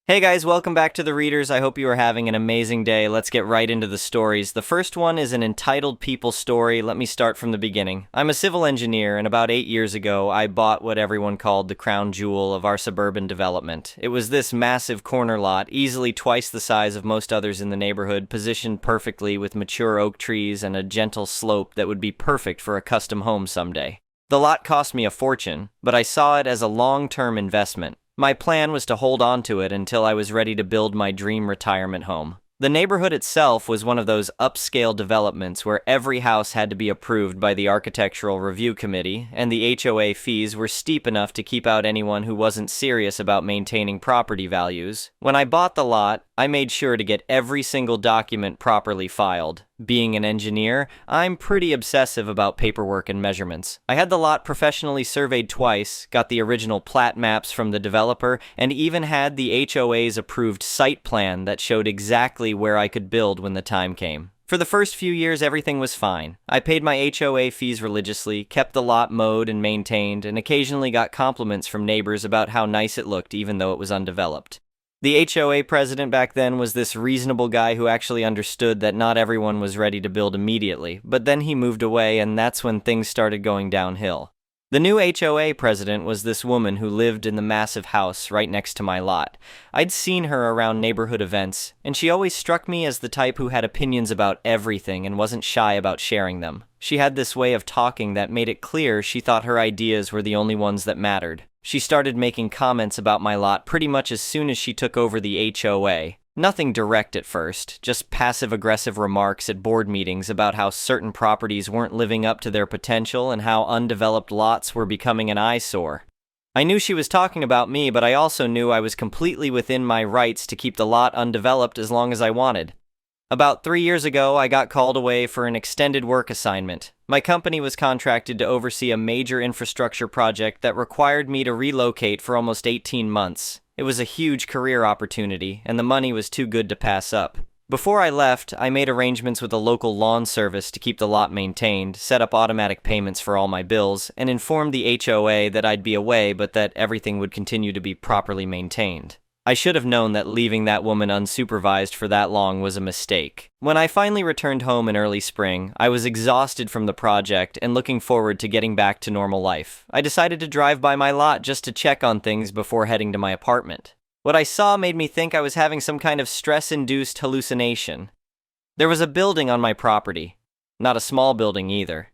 Hey guys, welcome back to the Readers. I hope you are having an amazing day. Let's get right into the stories. The first one is an entitled people story. Let me start from the beginning. I'm a civil engineer, and about 8 years ago, I bought what everyone called the crown jewel of our suburban development. It was this massive corner lot, easily twice the size of most others in the neighborhood, positioned perfectly with mature oak trees and a gentle slope that would be perfect for a custom home someday. The lot cost me a fortune, but I saw it as a long-term investment. My plan was to hold on to it until I was ready to build my dream retirement home. The neighborhood itself was one of those upscale developments where every house had to be approved by the Architectural Review Committee, and the HOA fees were steep enough to keep out anyone who wasn't serious about maintaining property values. When I bought the lot, I made sure to get every single document properly filed. Being an engineer, I'm pretty obsessive about paperwork and measurements. I had the lot professionally surveyed twice, got the original plat maps from the developer, and even had the HOA's approved site plan that showed exactly where I could build when the time came. For the first few years, everything was fine. I paid my HOA fees religiously, kept the lot mowed and maintained, and occasionally got compliments from neighbors about how nice it looked even though it was undeveloped. The HOA president back then was this reasonable guy who actually understood that not everyone was ready to build immediately, but then he moved away, and that's when things started going downhill. The new HOA president was this woman who lived in the massive house right next to my lot. I'd seen her around neighborhood events, and she always struck me as the type who had opinions about everything and wasn't shy about sharing them. She had this way of talking that made it clear she thought her ideas were the only ones that mattered. She started making comments about my lot pretty much as soon as she took over the HOA. Nothing direct at first, just passive-aggressive remarks at board meetings about how certain properties weren't living up to their potential and how undeveloped lots were becoming an eyesore. I knew she was talking about me, but I also knew I was completely within my rights to keep the lot undeveloped as long as I wanted. About 3 years ago, I got called away for an extended work assignment. My company was contracted to oversee a major infrastructure project that required me to relocate for almost 18 months. It was a huge career opportunity, and the money was too good to pass up. Before I left, I made arrangements with a local lawn service to keep the lot maintained, set up automatic payments for all my bills, and informed the HOA that I'd be away but that everything would continue to be properly maintained. I should have known that leaving that woman unsupervised for that long was a mistake. When I finally returned home in early spring, I was exhausted from the project and looking forward to getting back to normal life. I decided to drive by my lot just to check on things before heading to my apartment. What I saw made me think I was having some kind of stress-induced hallucination. There was a building on my property. Not a small building either.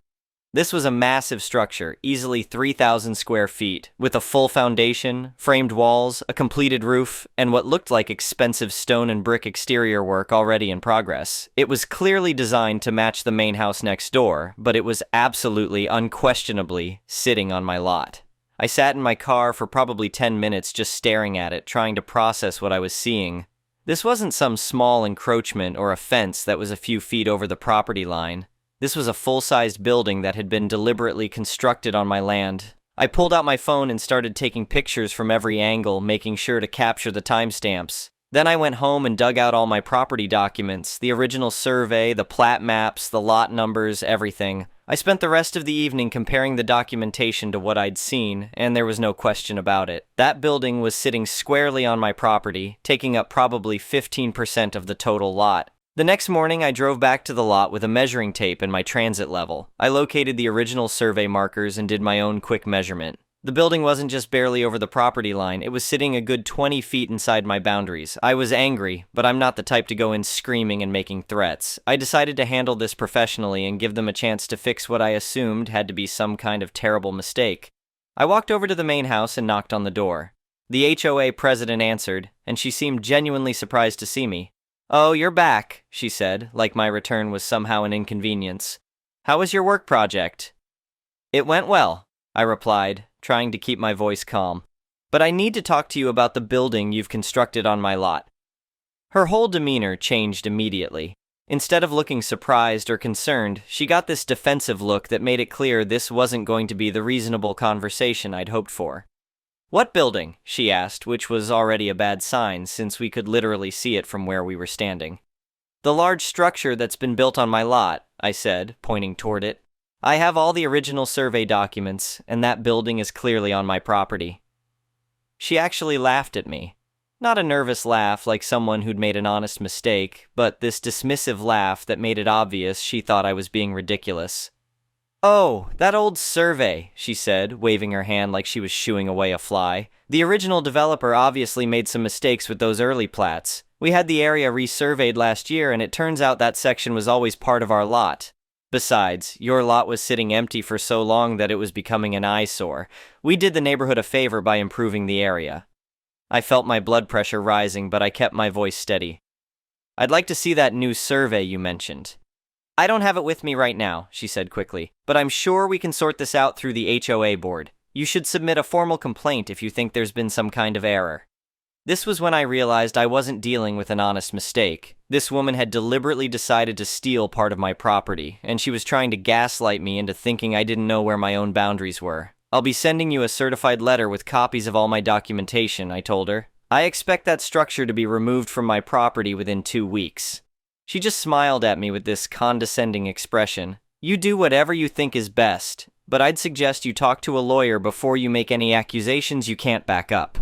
This was a massive structure, easily 3,000 square feet, with a full foundation, framed walls, a completed roof, and what looked like expensive stone and brick exterior work already in progress. It was clearly designed to match the main house next door, but it was absolutely, unquestionably, sitting on my lot. I sat in my car for probably 10 minutes just staring at it, trying to process what I was seeing. This wasn't some small encroachment or a fence that was a few feet over the property line. This was a full-sized building that had been deliberately constructed on my land. I pulled out my phone and started taking pictures from every angle, making sure to capture the timestamps. Then I went home and dug out all my property documents, the original survey, the plat maps, the lot numbers, everything. I spent the rest of the evening comparing the documentation to what I'd seen, and there was no question about it. That building was sitting squarely on my property, taking up probably 15% of the total lot. The next morning, I drove back to the lot with a measuring tape and my transit level. I located the original survey markers and did my own quick measurement. The building wasn't just barely over the property line, it was sitting a good 20 feet inside my boundaries. I was angry, but I'm not the type to go in screaming and making threats. I decided to handle this professionally and give them a chance to fix what I assumed had to be some kind of terrible mistake. I walked over to the main house and knocked on the door. The HOA president answered, and she seemed genuinely surprised to see me. "Oh, you're back," she said, like my return was somehow an inconvenience. "How was your work project?" "It went well," I replied, trying to keep my voice calm. "But I need to talk to you about the building you've constructed on my lot." Her whole demeanor changed immediately. Instead of looking surprised or concerned, she got this defensive look that made it clear this wasn't going to be the reasonable conversation I'd hoped for. "What building?" she asked, which was already a bad sign since we could literally see it from where we were standing. "The large structure that's been built on my lot," I said, pointing toward it. "I have all the original survey documents, and that building is clearly on my property." She actually laughed at me. Not a nervous laugh like someone who'd made an honest mistake, but this dismissive laugh that made it obvious she thought I was being ridiculous. "Oh, that old survey," she said, waving her hand like she was shooing away a fly. "The original developer obviously made some mistakes with those early plats. We had the area resurveyed last year, and it turns out that section was always part of our lot. Besides, your lot was sitting empty for so long that it was becoming an eyesore. We did the neighborhood a favor by improving the area." I felt my blood pressure rising, but I kept my voice steady. "I'd like to see that new survey you mentioned." "I don't have it with me right now," she said quickly, "but I'm sure we can sort this out through the HOA board. You should submit a formal complaint if you think there's been some kind of error." This was when I realized I wasn't dealing with an honest mistake. This woman had deliberately decided to steal part of my property, and she was trying to gaslight me into thinking I didn't know where my own boundaries were. "I'll be sending you a certified letter with copies of all my documentation," I told her. "I expect that structure to be removed from my property within 2 weeks." She just smiled at me with this condescending expression. "You do whatever you think is best, but I'd suggest you talk to a lawyer before you make any accusations you can't back up."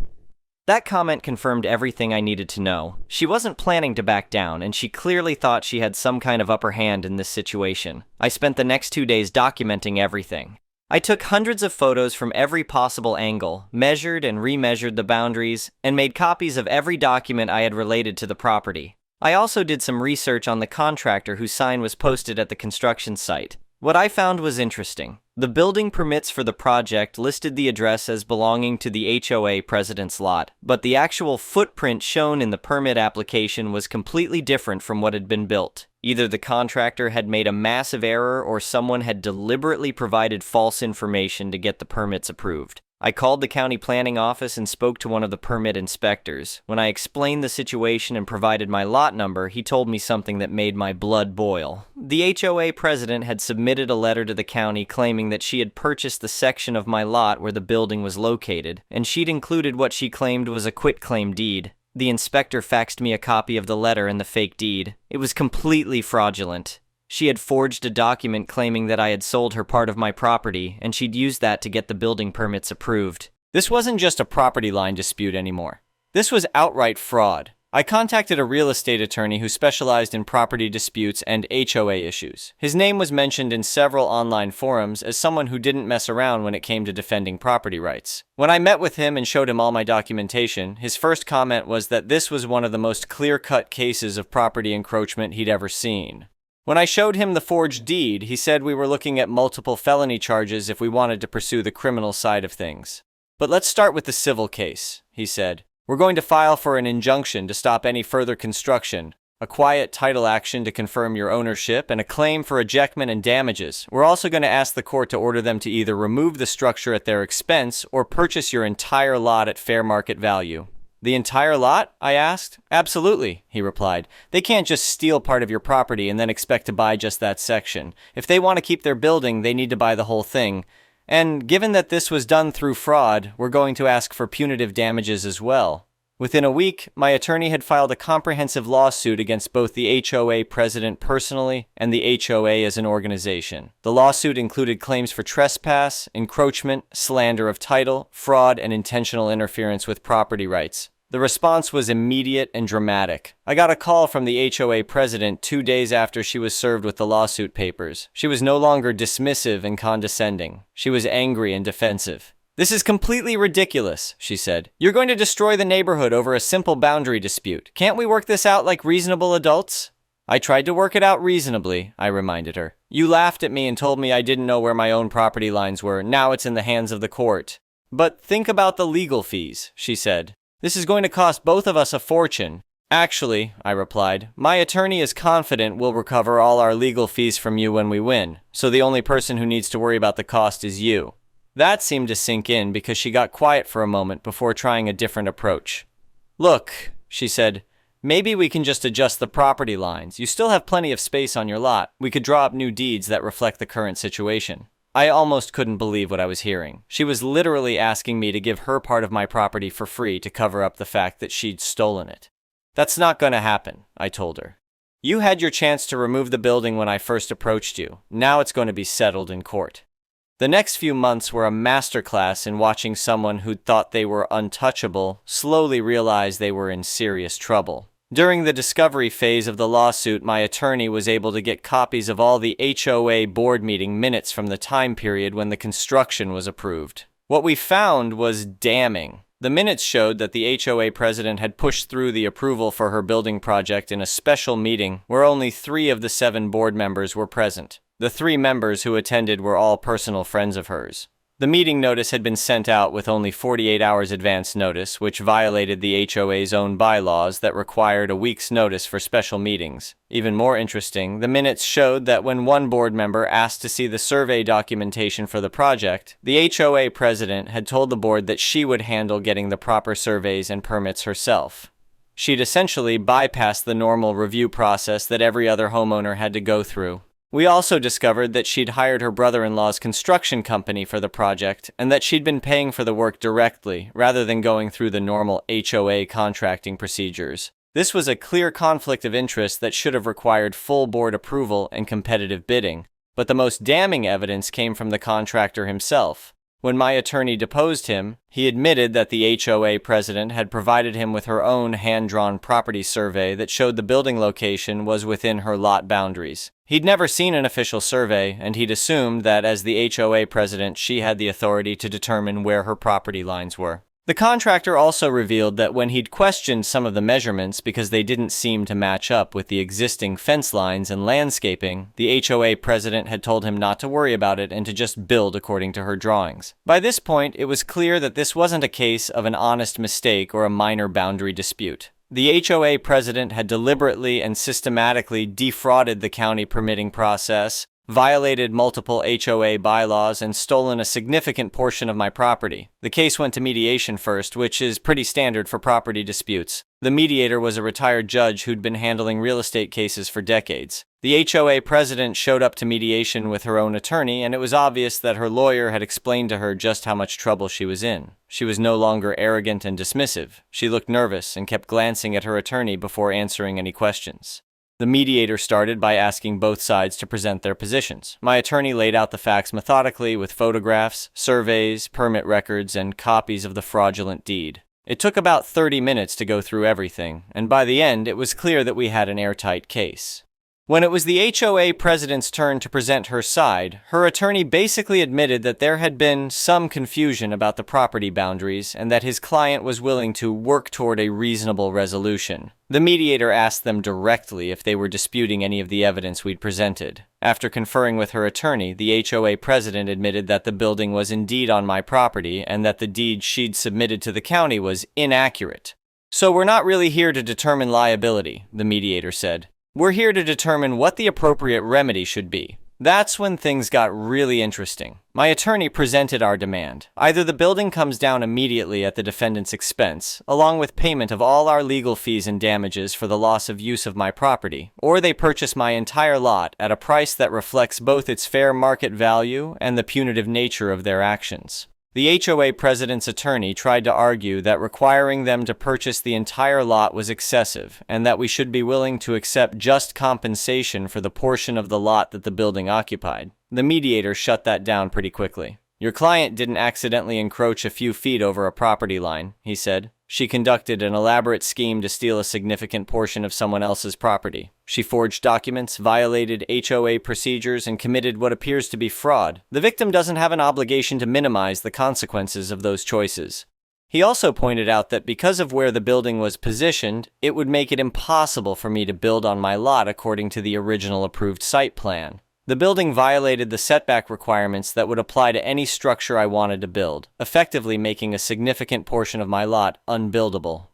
That comment confirmed everything I needed to know. She wasn't planning to back down, and she clearly thought she had some kind of upper hand in this situation. I spent the next 2 days documenting everything. I took hundreds of photos from every possible angle, measured and remeasured the boundaries, and made copies of every document I had related to the property. I also did some research on the contractor whose sign was posted at the construction site. What I found was interesting. The building permits for the project listed the address as belonging to the HOA president's lot, but the actual footprint shown in the permit application was completely different from what had been built. Either the contractor had made a massive error or someone had deliberately provided false information to get the permits approved. I called the county planning office and spoke to one of the permit inspectors. When I explained the situation and provided my lot number, he told me something that made my blood boil. The HOA president had submitted a letter to the county claiming that she had purchased the section of my lot where the building was located, and she'd included what she claimed was a quitclaim deed. The inspector faxed me a copy of the letter and the fake deed. It was completely fraudulent. She had forged a document claiming that I had sold her part of my property, and she'd used that to get the building permits approved. This wasn't just a property line dispute anymore. This was outright fraud. I contacted a real estate attorney who specialized in property disputes and HOA issues. His name was mentioned in several online forums as someone who didn't mess around when it came to defending property rights. When I met with him and showed him all my documentation, his first comment was that this was one of the most clear-cut cases of property encroachment he'd ever seen. When I showed him the forged deed, he said we were looking at multiple felony charges if we wanted to pursue the criminal side of things. "But let's start with the civil case," he said. "We're going to file for an injunction to stop any further construction, a quiet title action to confirm your ownership, and a claim for ejectment and damages. We're also going to ask the court to order them to either remove the structure at their expense or purchase your entire lot at fair market value." "The entire lot?" I asked. "Absolutely," he replied. "They can't just steal part of your property and then expect to buy just that section. If they want to keep their building, they need to buy the whole thing. And given that this was done through fraud, we're going to ask for punitive damages as well." Within a week, my attorney had filed a comprehensive lawsuit against both the HOA president personally and the HOA as an organization. The lawsuit included claims for trespass, encroachment, slander of title, fraud, and intentional interference with property rights. The response was immediate and dramatic. I got a call from the HOA president 2 days after she was served with the lawsuit papers. She was no longer dismissive and condescending. She was angry and defensive. "This is completely ridiculous," she said. "You're going to destroy the neighborhood over a simple boundary dispute. Can't we work this out like reasonable adults?" "I tried to work it out reasonably," I reminded her. "You laughed at me and told me I didn't know where my own property lines were. Now it's in the hands of the court." "But think about the legal fees," she said. "This is going to cost both of us a fortune." "Actually," I replied, "my attorney is confident we'll recover all our legal fees from you when we win, so the only person who needs to worry about the cost is you." That seemed to sink in because she got quiet for a moment before trying a different approach. "Look," she said, "maybe we can just adjust the property lines. You still have plenty of space on your lot. We could draw up new deeds that reflect the current situation." I almost couldn't believe what I was hearing. She was literally asking me to give her part of my property for free to cover up the fact that she'd stolen it. "That's not going to happen," I told her. "You had your chance to remove the building when I first approached you. Now it's going to be settled in court." The next few months were a masterclass in watching someone who'd thought they were untouchable slowly realize they were in serious trouble. During the discovery phase of the lawsuit, my attorney was able to get copies of all the HOA board meeting minutes from the time period when the construction was approved. What we found was damning. The minutes showed that the HOA president had pushed through the approval for her building project in a special meeting where only 3 of the 7 board members were present. The 3 members who attended were all personal friends of hers. The meeting notice had been sent out with only 48 hours advance notice, which violated the HOA's own bylaws that required a week's notice for special meetings. Even more interesting, the minutes showed that when one board member asked to see the survey documentation for the project, the HOA president had told the board that she would handle getting the proper surveys and permits herself. She'd essentially bypassed the normal review process that every other homeowner had to go through. We also discovered that she'd hired her brother-in-law's construction company for the project, and that she'd been paying for the work directly, rather than going through the normal HOA contracting procedures. This was a clear conflict of interest that should have required full board approval and competitive bidding, but the most damning evidence came from the contractor himself. When my attorney deposed him, he admitted that the HOA president had provided him with her own hand-drawn property survey that showed the building location was within her lot boundaries. He'd never seen an official survey, and he'd assumed that as the HOA president, she had the authority to determine where her property lines were. The contractor also revealed that when he'd questioned some of the measurements because they didn't seem to match up with the existing fence lines and landscaping, the HOA president had told him not to worry about it and to just build according to her drawings. By this point, it was clear that this wasn't a case of an honest mistake or a minor boundary dispute. The HOA president had deliberately and systematically defrauded the county permitting process, violated multiple HOA bylaws, and stolen a significant portion of my property. The case went to mediation first, which is pretty standard for property disputes. The mediator was a retired judge who'd been handling real estate cases for decades. The HOA president showed up to mediation with her own attorney, and it was obvious that her lawyer had explained to her just how much trouble she was in. She was no longer arrogant and dismissive. She looked nervous and kept glancing at her attorney before answering any questions. The mediator started by asking both sides to present their positions. My attorney laid out the facts methodically with photographs, surveys, permit records, and copies of the fraudulent deed. It took about 30 minutes to go through everything, and by the end, it was clear that we had an airtight case. When it was the HOA president's turn to present her side, her attorney basically admitted that there had been some confusion about the property boundaries and that his client was willing to work toward a reasonable resolution. The mediator asked them directly if they were disputing any of the evidence we'd presented. After conferring with her attorney, the HOA president admitted that the building was indeed on my property and that the deed she'd submitted to the county was inaccurate. "So we're not really here to determine liability," the mediator said. "We're here to determine what the appropriate remedy should be." That's when things got really interesting. My attorney presented our demand. Either the building comes down immediately at the defendant's expense, along with payment of all our legal fees and damages for the loss of use of my property, or they purchase my entire lot at a price that reflects both its fair market value and the punitive nature of their actions. The HOA president's attorney tried to argue that requiring them to purchase the entire lot was excessive, and that we should be willing to accept just compensation for the portion of the lot that the building occupied. The mediator shut that down pretty quickly. "Your client didn't accidentally encroach a few feet over a property line," he said. "She conducted an elaborate scheme to steal a significant portion of someone else's property. She forged documents, violated HOA procedures, and committed what appears to be fraud. The victim doesn't have an obligation to minimize the consequences of those choices." He also pointed out that because of where the building was positioned, it would make it impossible for me to build on my lot according to the original approved site plan. The building violated the setback requirements that would apply to any structure I wanted to build, effectively making a significant portion of my lot unbuildable.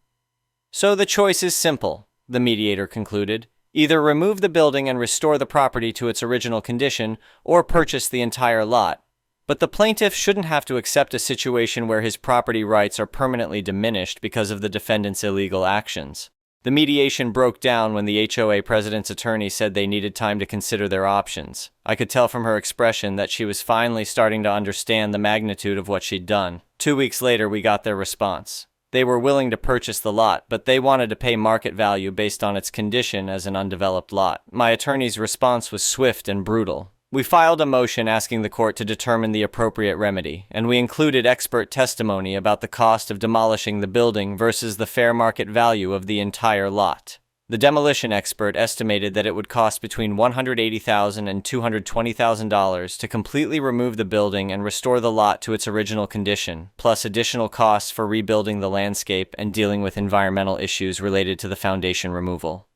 "So the choice is simple," the mediator concluded. "Either remove the building and restore the property to its original condition, or purchase the entire lot. But the plaintiff shouldn't have to accept a situation where his property rights are permanently diminished because of the defendant's illegal actions." The mediation broke down when the HOA president's attorney said they needed time to consider their options. I could tell from her expression that she was finally starting to understand the magnitude of what she'd done. 2 weeks later, we got their response. They were willing to purchase the lot, but they wanted to pay market value based on its condition as an undeveloped lot. My attorney's response was swift and brutal. We filed a motion asking the court to determine the appropriate remedy, and we included expert testimony about the cost of demolishing the building versus the fair market value of the entire lot. The demolition expert estimated that it would cost between $180,000 and $220,000 to completely remove the building and restore the lot to its original condition, plus additional costs for rebuilding the landscape and dealing with environmental issues related to the foundation removal.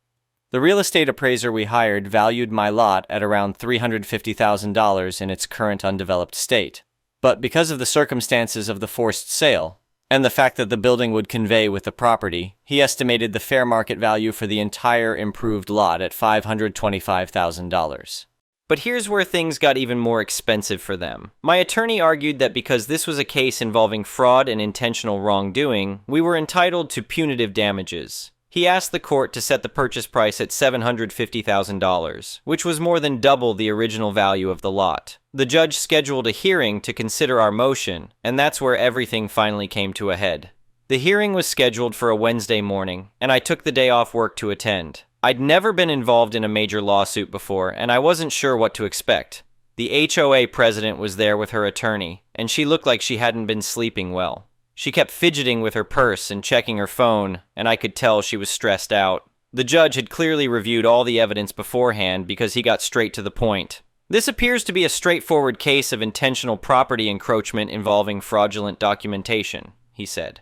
The real estate appraiser we hired valued my lot at around $350,000 in its current undeveloped state. But because of the circumstances of the forced sale, and the fact that the building would convey with the property, he estimated the fair market value for the entire improved lot at $525,000. But here's where things got even more expensive for them. My attorney argued that because this was a case involving fraud and intentional wrongdoing, we were entitled to punitive damages. He asked the court to set the purchase price at $750,000, which was more than double the original value of the lot. The judge scheduled a hearing to consider our motion, and that's where everything finally came to a head. The hearing was scheduled for a Wednesday morning, and I took the day off work to attend. I'd never been involved in a major lawsuit before, and I wasn't sure what to expect. The HOA president was there with her attorney, and she looked like she hadn't been sleeping well. She kept fidgeting with her purse and checking her phone, and I could tell she was stressed out. The judge had clearly reviewed all the evidence beforehand because he got straight to the point. This appears to be a straightforward case of intentional property encroachment involving fraudulent documentation, he said.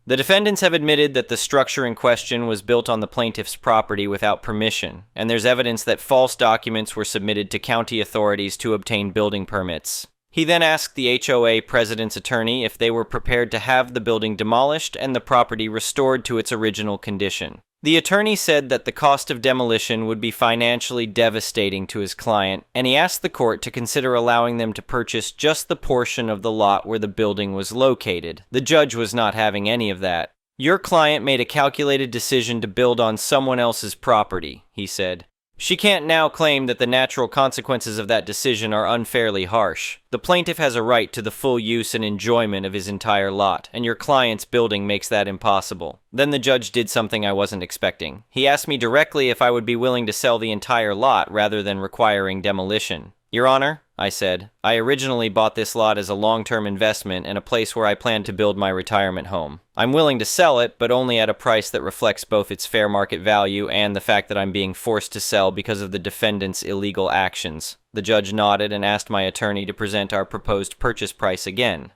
The defendants have admitted that the structure in question was built on the plaintiff's property without permission, and there's evidence that false documents were submitted to county authorities to obtain building permits. He then asked the HOA president's attorney if they were prepared to have the building demolished and the property restored to its original condition. The attorney said that the cost of demolition would be financially devastating to his client, and he asked the court to consider allowing them to purchase just the portion of the lot where the building was located. The judge was not having any of that. "Your client made a calculated decision to build on someone else's property," he said. "She can't now claim that the natural consequences of that decision are unfairly harsh. The plaintiff has a right to the full use and enjoyment of his entire lot, and your client's building makes that impossible." Then the judge did something I wasn't expecting. He asked me directly if I would be willing to sell the entire lot rather than requiring demolition. "Your Honor," I said, "I originally bought this lot as a long-term investment and a place where I plan to build my retirement home. I'm willing to sell it, but only at a price that reflects both its fair market value and the fact that I'm being forced to sell because of the defendant's illegal actions." The judge nodded and asked my attorney to present our proposed purchase price again.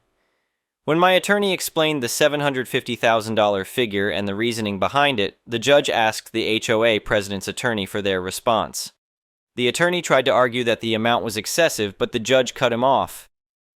When my attorney explained the $750,000 figure and the reasoning behind it, the judge asked the HOA president's attorney for their response. The attorney tried to argue that the amount was excessive, but the judge cut him off.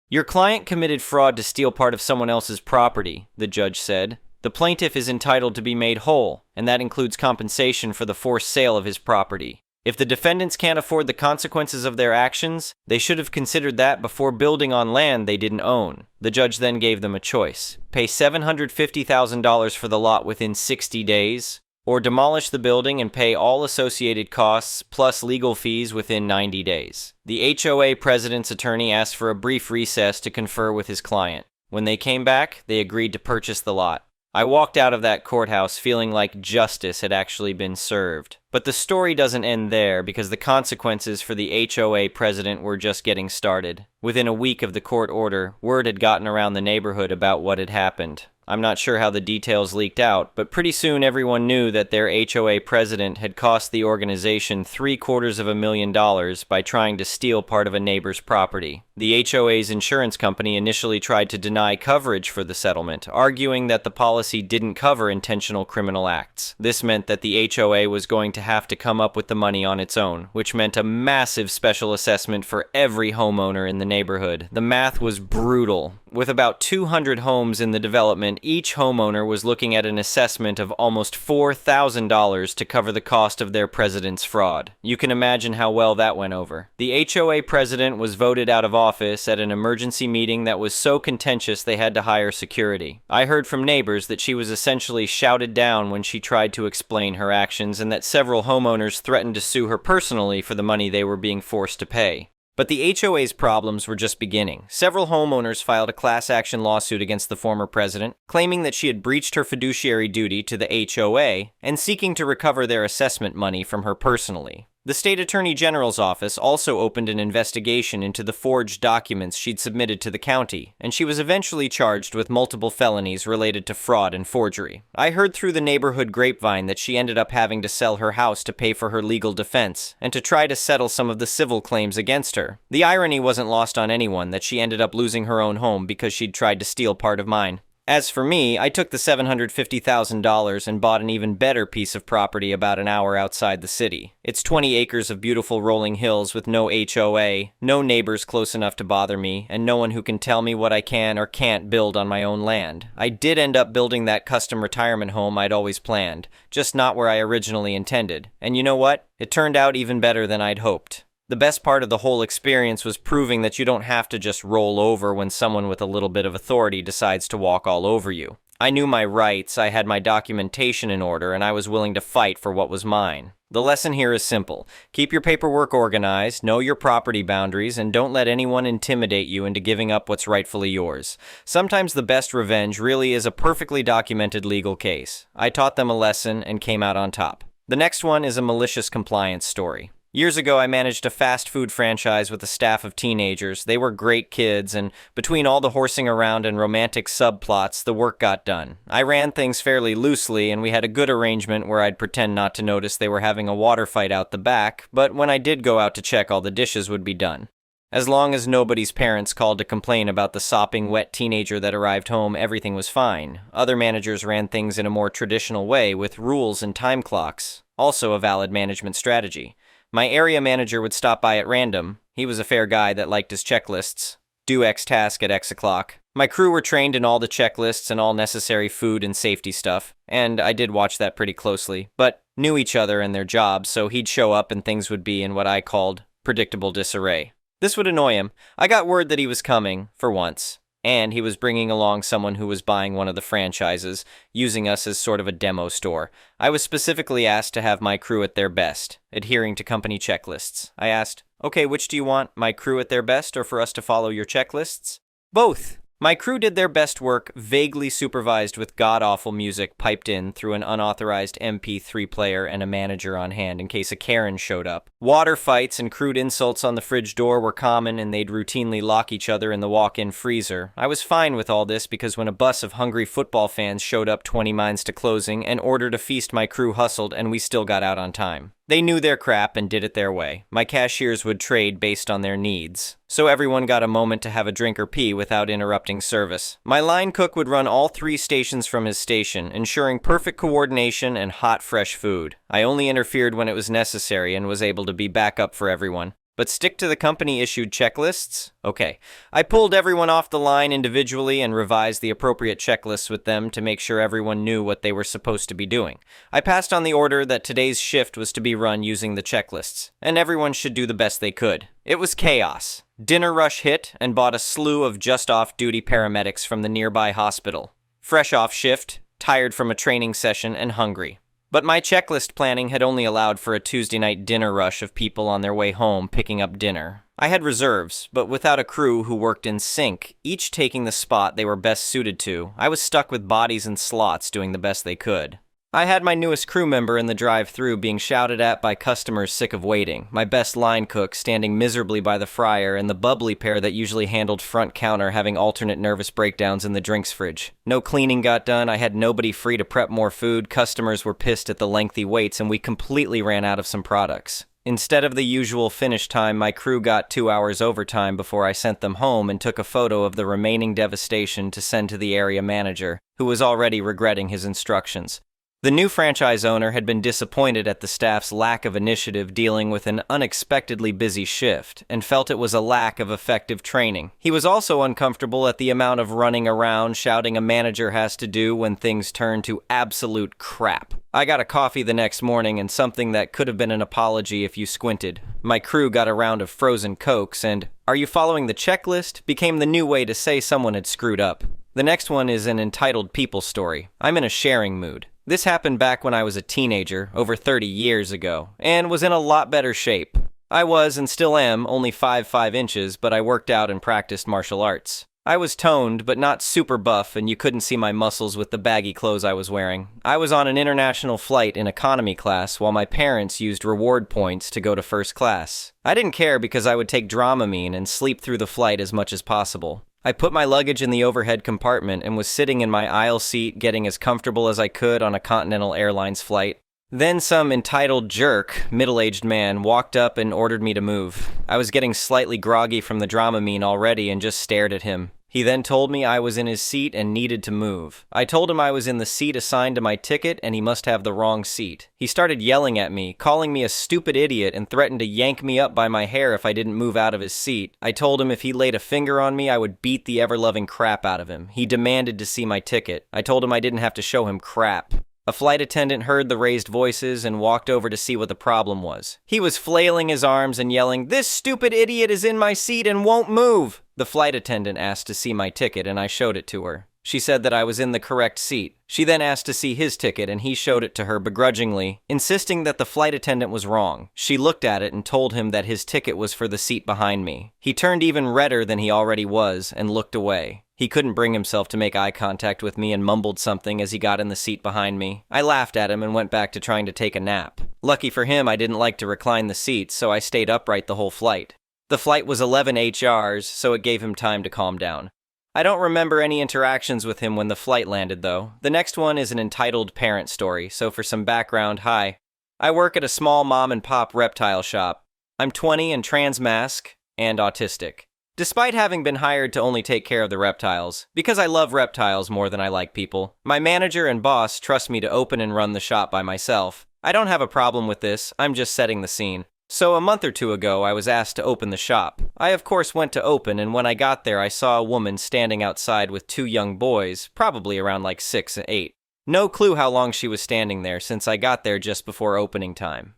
"Your client committed fraud to steal part of someone else's property," the judge said. "The plaintiff is entitled to be made whole, and that includes compensation for the forced sale of his property. If the defendants can't afford the consequences of their actions, they should have considered that before building on land they didn't own." The judge then gave them a choice: pay $750,000 for the lot within 60 days, or demolish the building and pay all associated costs plus legal fees within 90 days. The HOA president's attorney asked for a brief recess to confer with his client. When they came back, they agreed to purchase the lot. I walked out of that courthouse feeling like justice had actually been served. But the story doesn't end there, because the consequences for the HOA president were just getting started. Within a week of the court order, word had gotten around the neighborhood about what had happened. I'm not sure how the details leaked out, but pretty soon everyone knew that their HOA president had cost the organization $750,000 by trying to steal part of a neighbor's property. The HOA's insurance company initially tried to deny coverage for the settlement, arguing that the policy didn't cover intentional criminal acts. This meant that the HOA was going to have to come up with the money on its own, which meant a massive special assessment for every homeowner in the neighborhood. The math was brutal. With about 200 homes in the development, each homeowner was looking at an assessment of almost $4,000 to cover the cost of their president's fraud. You can imagine how well that went over. The HOA president was voted out of office at an emergency meeting that was so contentious they had to hire security. I heard from neighbors that she was essentially shouted down when she tried to explain her actions, and that several homeowners threatened to sue her personally for the money they were being forced to pay. But the HOA's problems were just beginning. Several homeowners filed a class action lawsuit against the former president, claiming that she had breached her fiduciary duty to the HOA and seeking to recover their assessment money from her personally. The state attorney general's office also opened an investigation into the forged documents she'd submitted to the county, and she was eventually charged with multiple felonies related to fraud and forgery. I heard through the neighborhood grapevine that she ended up having to sell her house to pay for her legal defense, and to try to settle some of the civil claims against her. The irony wasn't lost on anyone that she ended up losing her own home because she'd tried to steal part of mine. As for me, I took the $750,000 and bought an even better piece of property about an hour outside the city. It's 20 acres of beautiful rolling hills with no HOA, no neighbors close enough to bother me, and no one who can tell me what I can or can't build on my own land. I did end up building that custom retirement home I'd always planned, just not where I originally intended. And you know what? It turned out even better than I'd hoped. The best part of the whole experience was proving that you don't have to just roll over when someone with a little bit of authority decides to walk all over you. I knew my rights, I had my documentation in order, and I was willing to fight for what was mine. The lesson here is simple. Keep your paperwork organized, know your property boundaries, and don't let anyone intimidate you into giving up what's rightfully yours. Sometimes the best revenge really is a perfectly documented legal case. I taught them a lesson and came out on top. The next one is a malicious compliance story. Years ago, I managed a fast food franchise with a staff of teenagers. They were great kids, and between all the horsing around and romantic subplots, the work got done. I ran things fairly loosely, and we had a good arrangement where I'd pretend not to notice they were having a water fight out the back, but when I did go out to check, all the dishes would be done. As long as nobody's parents called to complain about the sopping wet teenager that arrived home, everything was fine. Other managers ran things in a more traditional way with rules and time clocks, also a valid management strategy. My area manager would stop by at random. He was a fair guy that liked his checklists. Do X task at X o'clock. My crew were trained in all the checklists and all necessary food and safety stuff, and I did watch that pretty closely, but knew each other and their jobs, so he'd show up and things would be in what I called predictable disarray. This would annoy him. I got word that he was coming, for once, and he was bringing along someone who was buying one of the franchises, using us as sort of a demo store. I was specifically asked to have my crew at their best, adhering to company checklists. I asked, okay, which do you want, my crew at their best or for us to follow your checklists? Both! My crew did their best work, vaguely supervised with god-awful music piped in through an unauthorized MP3 player and a manager on hand in case a Karen showed up. Water fights and crude insults on the fridge door were common, and they'd routinely lock each other in the walk-in freezer. I was fine with all this because when a bus of hungry football fans showed up 20 minutes to closing and ordered a feast, my crew hustled and we still got out on time. They knew their crap and did it their way. My cashiers would trade based on their needs, so everyone got a moment to have a drink or pee without interrupting service. My line cook would run all 3 stations from his station, ensuring perfect coordination and hot, fresh food. I only interfered when it was necessary and was able to be backup for everyone. But stick to the company-issued checklists? Okay. I pulled everyone off the line individually and revised the appropriate checklists with them to make sure everyone knew what they were supposed to be doing. I passed on the order that today's shift was to be run using the checklists, and everyone should do the best they could. It was chaos. Dinner rush hit and bought a slew of just off-duty paramedics from the nearby hospital. Fresh off shift, tired from a training session, and hungry. But my checklist planning had only allowed for a Tuesday night dinner rush of people on their way home picking up dinner. I had reserves, but without a crew who worked in sync, each taking the spot they were best suited to, I was stuck with bodies and slots doing the best they could. I had my newest crew member in the drive-thru being shouted at by customers sick of waiting, my best line cook standing miserably by the fryer, and the bubbly pair that usually handled front counter having alternate nervous breakdowns in the drinks fridge. No cleaning got done, I had nobody free to prep more food, customers were pissed at the lengthy waits, and we completely ran out of some products. Instead of the usual finish time, my crew got 2 hours overtime before I sent them home and took a photo of the remaining devastation to send to the area manager, who was already regretting his instructions. The new franchise owner had been disappointed at the staff's lack of initiative dealing with an unexpectedly busy shift, and felt it was a lack of effective training. He was also uncomfortable at the amount of running around shouting a manager has to do when things turn to absolute crap. I got a coffee the next morning and something that could have been an apology if you squinted. My crew got a round of frozen Cokes, and "Are you following the checklist?" became the new way to say someone had screwed up. The next one is an entitled people story. I'm in a sharing mood. This happened back when I was a teenager, over 30 years ago, and was in a lot better shape. I was, and still am, only 5'5" but I worked out and practiced martial arts. I was toned, but not super buff, and you couldn't see my muscles with the baggy clothes I was wearing. I was on an international flight in economy class while my parents used reward points to go to first class. I didn't care because I would take Dramamine and sleep through the flight as much as possible. I put my luggage in the overhead compartment and was sitting in my aisle seat getting as comfortable as I could on a Continental Airlines flight. Then some entitled jerk, middle-aged man, walked up and ordered me to move. I was getting slightly groggy from the Dramamine already and just stared at him. He then told me I was in his seat and needed to move. I told him I was in the seat assigned to my ticket and he must have the wrong seat. He started yelling at me, calling me a stupid idiot, and threatened to yank me up by my hair if I didn't move out of his seat. I told him if he laid a finger on me, I would beat the ever-loving crap out of him. He demanded to see my ticket. I told him I didn't have to show him crap. A flight attendant heard the raised voices and walked over to see what the problem was. He was flailing his arms and yelling, "This stupid idiot is in my seat and won't move!" The flight attendant asked to see my ticket and I showed it to her. She said that I was in the correct seat. She then asked to see his ticket and he showed it to her begrudgingly, insisting that the flight attendant was wrong. She looked at it and told him that his ticket was for the seat behind me. He turned even redder than he already was and looked away. He couldn't bring himself to make eye contact with me and mumbled something as he got in the seat behind me. I laughed at him and went back to trying to take a nap. Lucky for him, I didn't like to recline the seat, so I stayed upright the whole flight. The flight was 11 HRs, so it gave him time to calm down. I don't remember any interactions with him when the flight landed, though. The next one is an entitled parent story, so for some background, hi. I work at a small mom-and-pop reptile shop. I'm 20 and trans-mask and autistic. Despite having been hired to only take care of the reptiles, because I love reptiles more than I like people, my manager and boss trust me to open and run the shop by myself. I don't have a problem with this, I'm just setting the scene. So a month or two ago, I was asked to open the shop. I of course went to open, and when I got there, I saw a woman standing outside with two young boys, probably around like 6 and 8. No clue how long she was standing there since I got there just before opening time.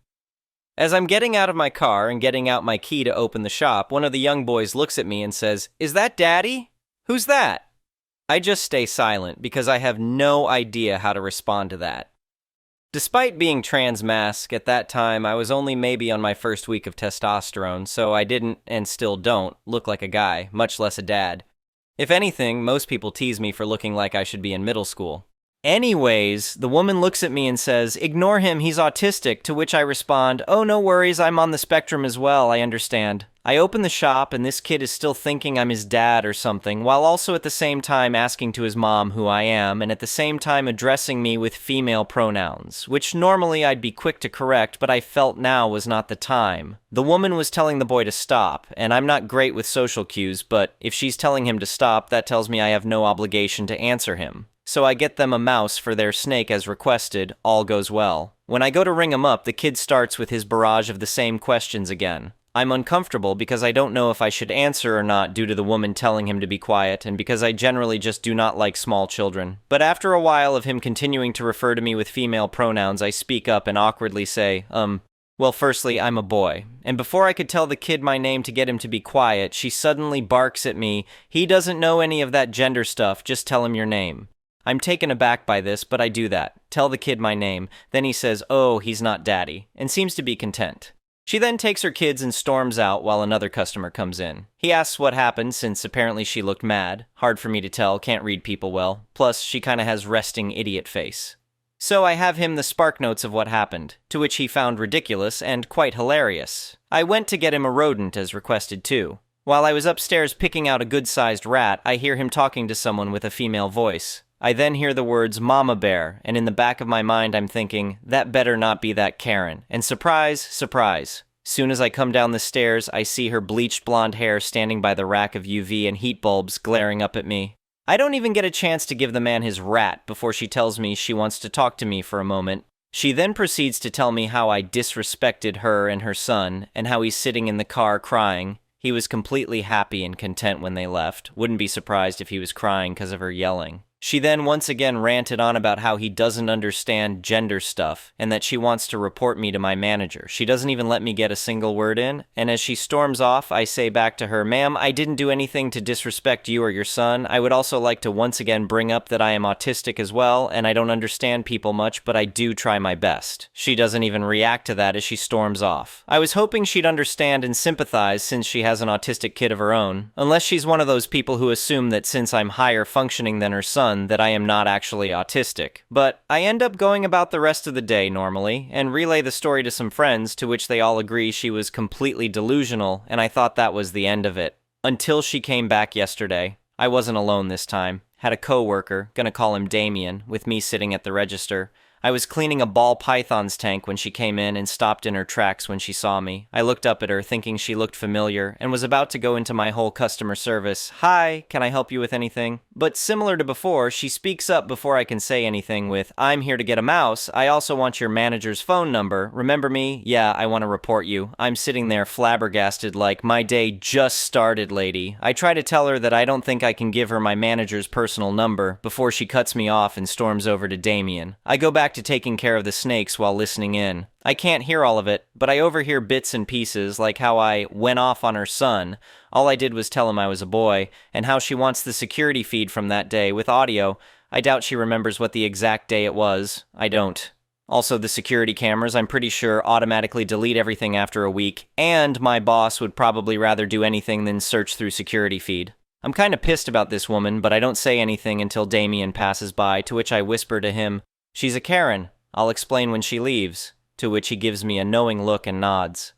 As I'm getting out of my car and getting out my key to open the shop, one of the young boys looks at me and says, "Is that Daddy? Who's that?" I just stay silent because I have no idea how to respond to that. Despite being trans-mask, at that time I was only maybe on my first week of testosterone, so I didn't, and still don't, look like a guy, much less a dad. If anything, most people tease me for looking like I should be in middle school. Anyways, the woman looks at me and says, "Ignore him, he's autistic," to which I respond, "Oh, no worries, I'm on the spectrum as well, I understand." I open the shop and this kid is still thinking I'm his dad or something, while also at the same time asking to his mom who I am, and at the same time addressing me with female pronouns, which normally I'd be quick to correct, but I felt now was not the time. The woman was telling the boy to stop, and I'm not great with social cues, but if she's telling him to stop, that tells me I have no obligation to answer him. So I get them a mouse for their snake as requested, all goes well. When I go to ring him up, the kid starts with his barrage of the same questions again. I'm uncomfortable because I don't know if I should answer or not due to the woman telling him to be quiet, and because I generally just do not like small children. But after a while of him continuing to refer to me with female pronouns, I speak up and awkwardly say, well, firstly, I'm a boy. And before I could tell the kid my name to get him to be quiet, she suddenly barks at me, "He doesn't know any of that gender stuff, just tell him your name." I'm taken aback by this, but I do that. Tell the kid my name. Then he says, "Oh, he's not Daddy," and seems to be content. She then takes her kids and storms out while another customer comes in. He asks what happened since apparently she looked mad. Hard for me to tell, can't read people well. Plus, she kinda has resting idiot face. So I have him the spark notes of what happened, to which he found ridiculous and quite hilarious. I went to get him a rodent as requested too. While I was upstairs picking out a good-sized rat, I hear him talking to someone with a female voice. I then hear the words "Mama Bear," and in the back of my mind I'm thinking, that better not be that Karen. And surprise, surprise. Soon as I come down the stairs, I see her bleached blonde hair standing by the rack of UV and heat bulbs glaring up at me. I don't even get a chance to give the man his rat before she tells me she wants to talk to me for a moment. She then proceeds to tell me how I disrespected her and her son, and how he's sitting in the car crying. He was completely happy and content when they left. Wouldn't be surprised if he was crying because of her yelling. She then once again ranted on about how he doesn't understand gender stuff and that she wants to report me to my manager. She doesn't even let me get a single word in, and as she storms off, I say back to her, "Ma'am, I didn't do anything to disrespect you or your son. I would also like to once again bring up that I am autistic as well, and I don't understand people much, but I do try my best." She doesn't even react to that as she storms off. I was hoping she'd understand and sympathize since she has an autistic kid of her own, unless she's one of those people who assume that since I'm higher functioning than her son, that I am not actually autistic. But I end up going about the rest of the day normally, and relay the story to some friends, to which they all agree she was completely delusional, and I thought that was the end of it. Until she came back yesterday. I wasn't alone this time. Had a co-worker, gonna call him Damien, with me sitting at the register. I was cleaning a ball python's tank when she came in and stopped in her tracks when she saw me. I looked up at her, thinking she looked familiar, and was about to go into my whole customer service. "Hi, can I help you with anything?" But similar to before, she speaks up before I can say anything with, "I'm here to get a mouse. I also want your manager's phone number. Remember me? Yeah, I want to report you." I'm sitting there flabbergasted like, my day just started, lady. I try to tell her that I don't think I can give her my manager's personal number before she cuts me off and storms over to Damien. I go back to taking care of the snakes while listening in. I can't hear all of it, but I overhear bits and pieces, like how I went off on her son. All I did was tell him I was a boy, and how she wants the security feed from that day with audio. I doubt she remembers what the exact day it was. I don't. Also, the security cameras, I'm pretty sure, automatically delete everything after a week, and my boss would probably rather do anything than search through security feed. I'm kinda pissed about this woman, but I don't say anything until Damien passes by, to which I whisper to him, "She's a Karen. I'll explain when she leaves," to which he gives me a knowing look and nods.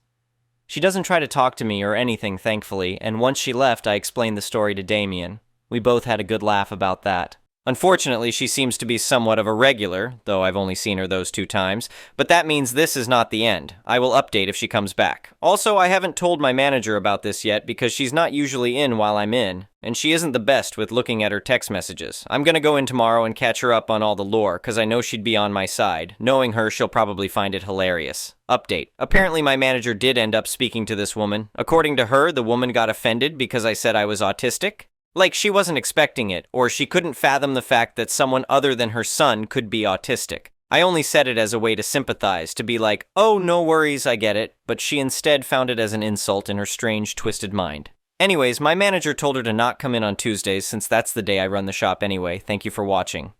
She doesn't try to talk to me or anything, thankfully, and once she left, I explained the story to Damien. We both had a good laugh about that. Unfortunately, she seems to be somewhat of a regular, though I've only seen her those 2 times, but that means this is not the end. I will update if she comes back. Also, I haven't told my manager about this yet because she's not usually in while I'm in, and she isn't the best with looking at her text messages. I'm gonna go in tomorrow and catch her up on all the lore, cause I know she'd be on my side. Knowing her, she'll probably find it hilarious. Update. Apparently my manager did end up speaking to this woman. According to her, the woman got offended because I said I was autistic. Like she wasn't expecting it, or she couldn't fathom the fact that someone other than her son could be autistic. I only said it as a way to sympathize, to be like, "Oh, no worries, I get it," but she instead found it as an insult in her strange, twisted mind. Anyways, my manager told her to not come in on Tuesdays since that's the day I run the shop anyway. Thank you for watching.